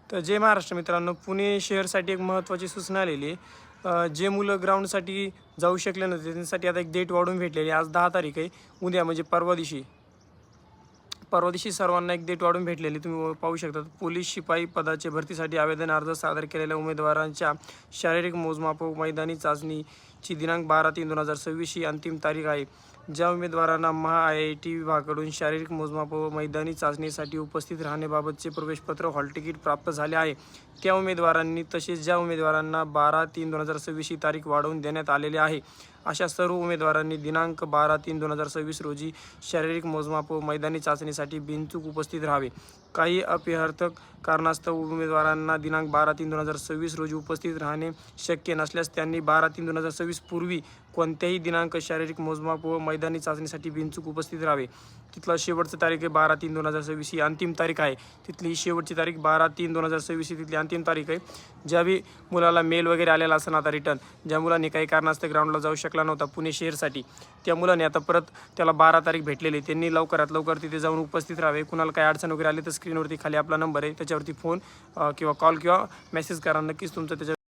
तर जय महाराष्ट्र मित्रांनो, पुणे शहरसाठी एक महत्त्वाची सूचना आलेली आहे. जे मुलं ग्राउंडसाठी जाऊ शकले नव्हते त्यांच्यासाठी आता एक डेट वाढवून भेटलेली आहे. आज 10 तारीख आहे. उद्या म्हणजे परवा दिवशी सर्वांना एक डेट वाढून भेटलेली तुम्ही पाहू शकता. पोलीस शिपाई पदाचे भरतीसाठी आवेदन अर्ज सादर केलेल्या उमेदवारांच्या शारीरिक मोजमाप व मैदानी चाचणीची दिनांक 12/3/2026 ही अंतिम तारीख आहे. ज्या उमेदवारांना महा-IIT विभागाकडून शारीरिक मोजमाप व मैदानी चाचणीसाठी उपस्थित राहण्याबाबतचे प्रवेशपत्र हॉल तिकीट प्राप्त झाले आहे, त्या उमेदवारांनी तसेच ज्या उमेदवारांना 12/3/2026 ही तारीख वाढवून देण्यात आलेली आहे, अशा सर्व उमेदवारांनी दिनांक 12/3/2026 रोजी शारीरिक मोजमाप व मैदानी चाचणीसाठी बिनचूक उपस्थित राहावे. काही अपवादात्मक कारणास्तव उमेदवारांना दिनांक 12/3/2026 रोजी उपस्थित राहणे शक्य नसल्यास त्यांनी 12/3/2026 पूर्वी कोणत्याही दिनांक शारीरिक मोजमाप व मैदानी चाचणीसाठी बिनचूक उपस्थित राहावे. तिथला शेवटची तारीख आहे 12/3/2026 ही अंतिम तारीख आहे. तिथली शेवटची तारीख 12/3/2026 ही तिथली अंतिम तारीख आहे. ज्या बी मुलाला मेल वगैरे आलेला असेल आता रिटर्न, ज्या मुलांनी काही कारणास्तव ग्राउंडला जाऊ शकला नव्हता पुणे शहरसाठी, त्या मुलांनी आता परत त्याला 12 तारीख भेटलेली, त्यांनी लवकरात लवकर तिथे जाऊन उपस्थित राहावे. कुणाला काही अडचण वगैरे आली तर स्क्रीनवरती खाली आपला नंबर आहे, त्याच्यावरती फोन किंवा कॉल किंवा मेसेज करा. नक्कीच तुमचं त्याच्या